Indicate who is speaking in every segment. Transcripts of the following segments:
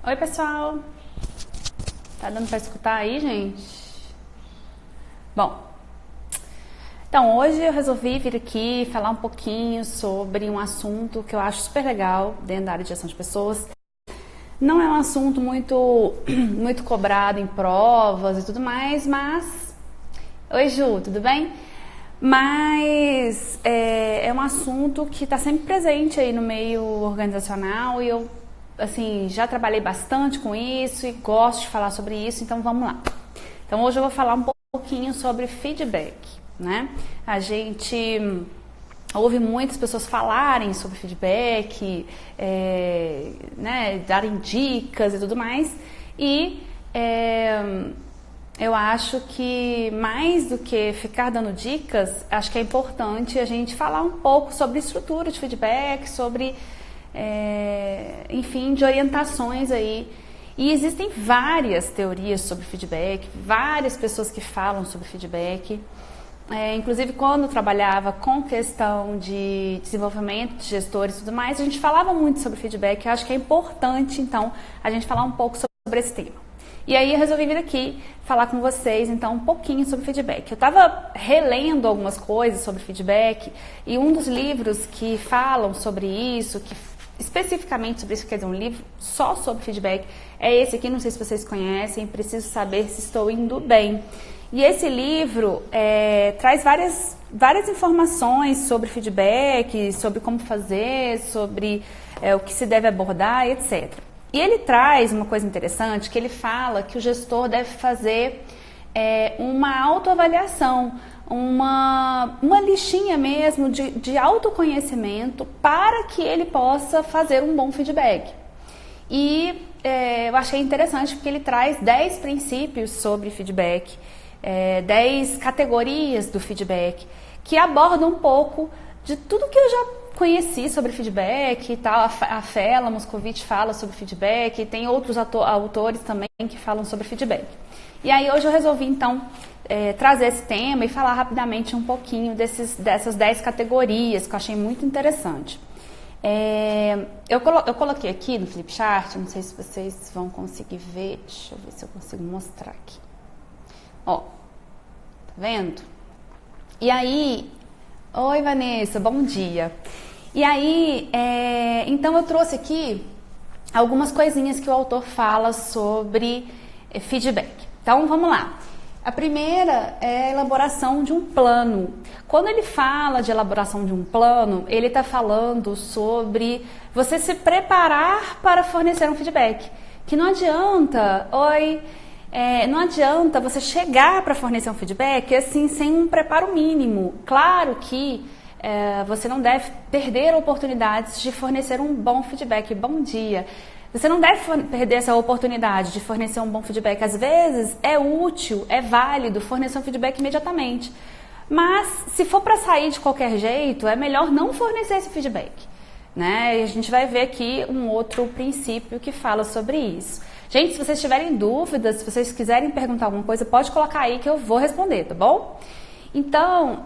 Speaker 1: Oi, pessoal. Tá dando pra escutar aí, gente? Bom, então hoje eu resolvi vir aqui falar um pouquinho sobre um assunto que eu acho super legal dentro da área de gestão de pessoas. Não é um assunto muito cobrado em provas e tudo mais, mas... Oi, Ju, tudo bem? Mas é um assunto que está sempre presente aí no meio organizacional e eu, assim, já trabalhei bastante com isso e gosto de falar sobre isso, então vamos lá. Então hoje eu vou falar um pouquinho sobre feedback, né? A gente ouve muitas pessoas falarem sobre feedback, né, darem dicas e tudo mais, e eu acho que mais do que ficar dando dicas, acho que é importante a gente falar um pouco sobre estrutura de feedback, sobre, enfim, de orientações aí. E existem várias teorias sobre feedback, várias pessoas que falam sobre feedback. Inclusive, quando eu trabalhava com questão de desenvolvimento de gestores e tudo mais, a gente falava muito sobre feedback. Eu acho que é importante, então, a gente falar um pouco sobre esse tema. E aí eu resolvi vir aqui falar com vocês, então, um pouquinho sobre feedback. Eu estava relendo algumas coisas sobre feedback e um dos livros que falam sobre isso, que especificamente sobre isso, quer dizer, um livro só sobre feedback, é esse aqui, não sei se vocês conhecem, Preciso Saber Se Estou Indo Bem. E esse livro traz várias informações sobre feedback, sobre como fazer, sobre o que se deve abordar, etc. E ele traz uma coisa interessante, que ele fala que o gestor deve fazer uma autoavaliação, uma listinha mesmo de autoconhecimento para que ele possa fazer um bom feedback. E eu achei interessante porque ele traz 10 princípios sobre feedback, 10 categorias do feedback, que abordam um pouco de tudo que eu já conheci sobre feedback e tal. A Fela Moscovitch fala sobre feedback, e tem outros autores também que falam sobre feedback. E aí hoje eu resolvi então trazer esse tema e falar rapidamente um pouquinho dessas 10 categorias que eu achei muito interessante. Eu coloquei aqui no Flipchart, não sei se vocês vão conseguir ver, deixa eu ver se eu consigo mostrar aqui. Ó, tá vendo? E aí, oi Vanessa, bom dia. E aí, então eu trouxe aqui algumas coisinhas que o autor fala sobre feedback. Então vamos lá. A primeira é a elaboração de um plano. Quando ele fala de elaboração de um plano, ele está falando sobre você se preparar para fornecer um feedback. Que não adianta, não adianta você chegar para fornecer um feedback assim, sem um preparo mínimo. Claro que você não deve perder oportunidades de fornecer um bom feedback. Bom dia. Você não deve perder essa oportunidade de fornecer um bom feedback. Às vezes é útil, é válido fornecer um feedback imediatamente. Mas se for para sair de qualquer jeito, é melhor não fornecer esse feedback, né? E a gente vai ver aqui um outro princípio que fala sobre isso. Gente, se vocês tiverem dúvidas, se vocês quiserem perguntar alguma coisa, pode colocar aí que eu vou responder, tá bom? Então,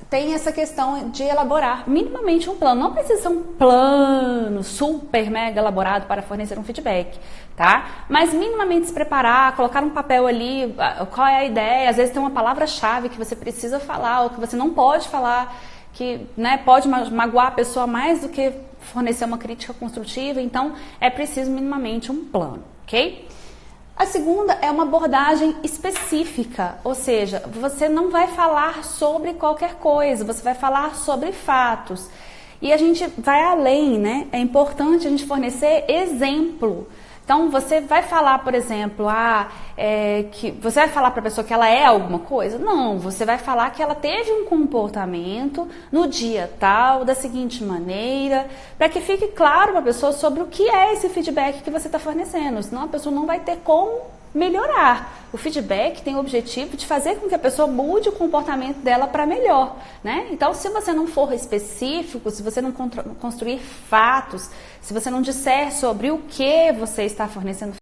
Speaker 1: tem essa questão de elaborar minimamente um plano. Não precisa ser um plano super mega elaborado para fornecer um feedback, tá? Mas minimamente se preparar, colocar um papel ali, qual é a ideia. Às vezes tem uma palavra-chave que você precisa falar ou que você não pode falar, que, né, pode magoar a pessoa mais do que fornecer uma crítica construtiva. Então, é preciso minimamente um plano, ok? A segunda é uma abordagem específica, ou seja, você não vai falar sobre qualquer coisa, você vai falar sobre fatos. E a gente vai além, né? É importante a gente fornecer exemplo. Então, você vai falar, por exemplo, que você vai falar para a pessoa que ela é alguma coisa? Não, você vai falar que ela teve um comportamento no dia tal, da seguinte maneira, para que fique claro para a pessoa sobre o que é esse feedback que você está fornecendo, senão a pessoa não vai ter como melhorar. O feedback tem o objetivo de fazer com que a pessoa mude o comportamento dela para melhor, né? Então, se você não for específico, se você não construir fatos, se você não disser sobre o que você está fornecendo